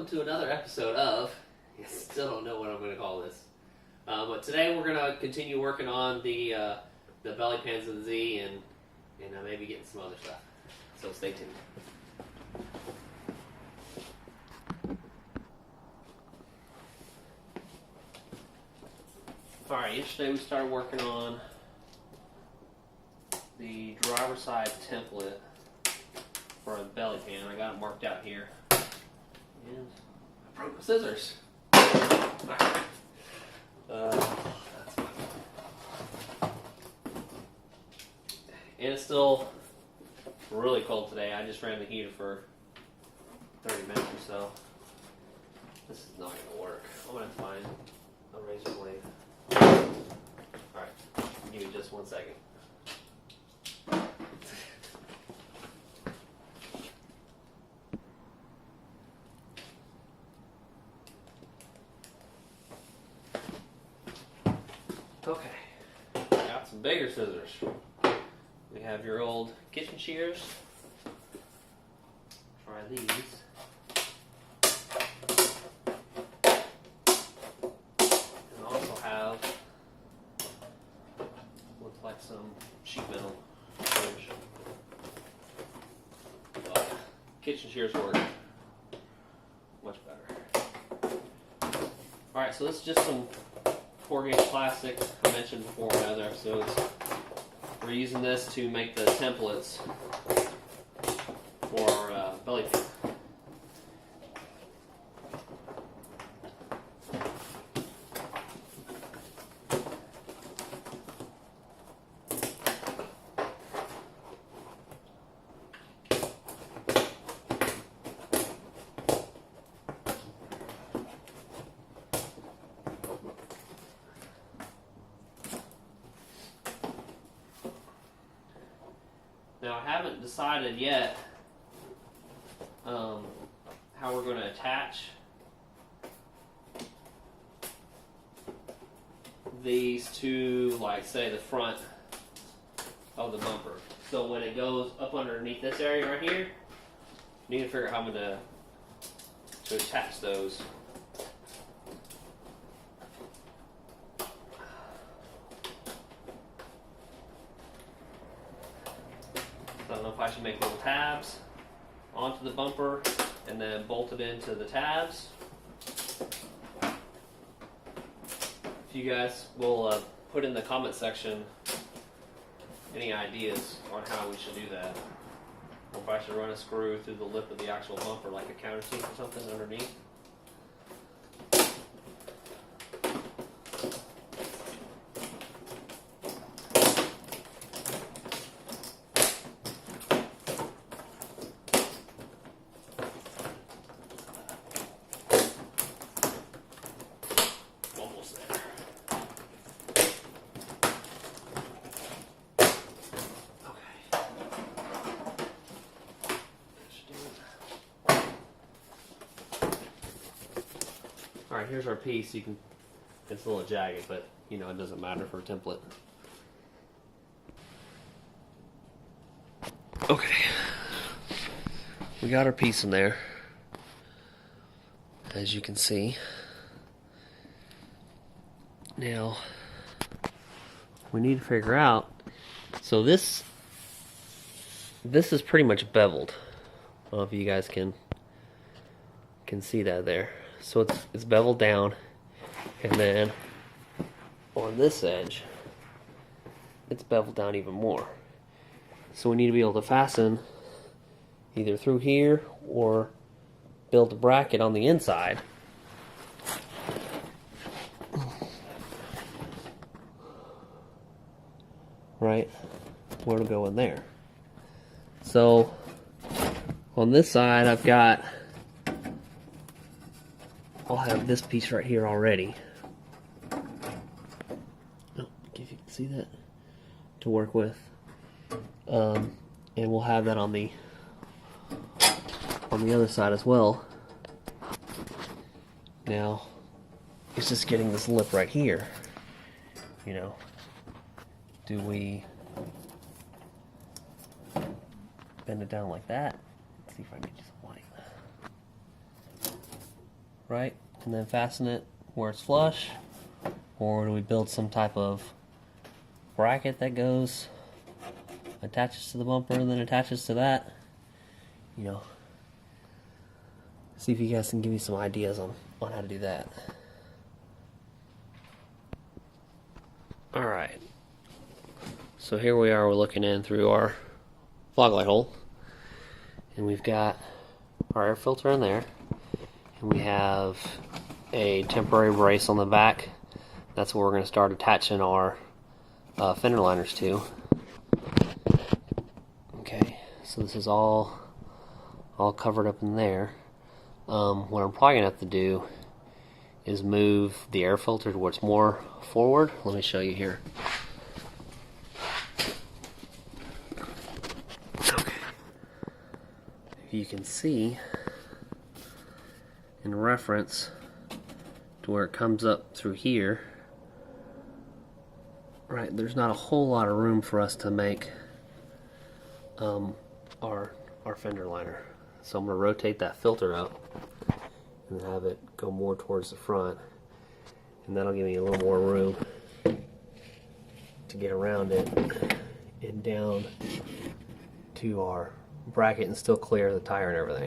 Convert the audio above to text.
welcome to another episode of, I still don't know what I'm going to call this, but today we're going to continue working on the belly pans of the Z and maybe getting some other stuff, so stay tuned. Alright, yesterday we started working on the driver side template for a belly pan. I got it marked out here. And I broke my scissors. Right. That's fine. And it's still really cold today. I just ran the heater for 30 minutes or so. This is not going to work. I'm going to find a razor blade. Alright, give me just 1 second. Okay, got some bigger scissors. We have your old kitchen shears. Try these. And also have, looks like some sheet metal shears. But kitchen shears work much better. Alright, so this is just some corrugated plastic. I mentioned before in other episodes. We're using this to make the templates for our belly pan. Now I haven't decided yet how we're going to attach these to, like, say, the front of the bumper. So when it goes up underneath this area right here, you need to figure out how I'm going to attach those. I don't know if I should make little tabs onto the bumper and then bolt it into the tabs. If you guys will put in the comment section any ideas on how we should do that. Or if I should run a screw through the lip of the actual bumper like a countersink or something underneath. Alright, here's our piece. You can, it's a little jagged, but you know, it doesn't matter for a template. Okay. We got our piece in there, as you can see. Now, we need to figure out, so this is pretty much beveled. I don't know if you guys can see that there. So it's beveled down, and then on this edge, it's beveled down even more. So we need to be able to fasten either through here or build a bracket on the inside. Right, where to go in there. So on this side, I'll have this piece right here already. Oh, if you can see that, to work with. And we'll have that on the other side as well. Now, it's just getting this lip right here. You know, do we bend it down like that? Let's see if I can get you some light. right? And then fasten it where it's flush? Or do we build some type of bracket that goes, attaches to the bumper and then attaches to that? You know, see if you guys can give me some ideas on how to do that. Alright, so here we are, we're looking in through our fog light hole, and we've got our air filter in there, and we have a temporary brace on the back. That's where we're going to start attaching our fender liners to. Okay, so this is all covered up in there. What I'm probably going to have to do is move the air filter to where it's more forward. Let me show you here. Okay. If you can see, in reference to where it comes up through here, right, there's not a whole lot of room for us to make our fender liner. So I'm going to rotate that filter up and have it go more towards the front, and that'll give me a little more room to get around it and down to our bracket and still clear the tire and everything.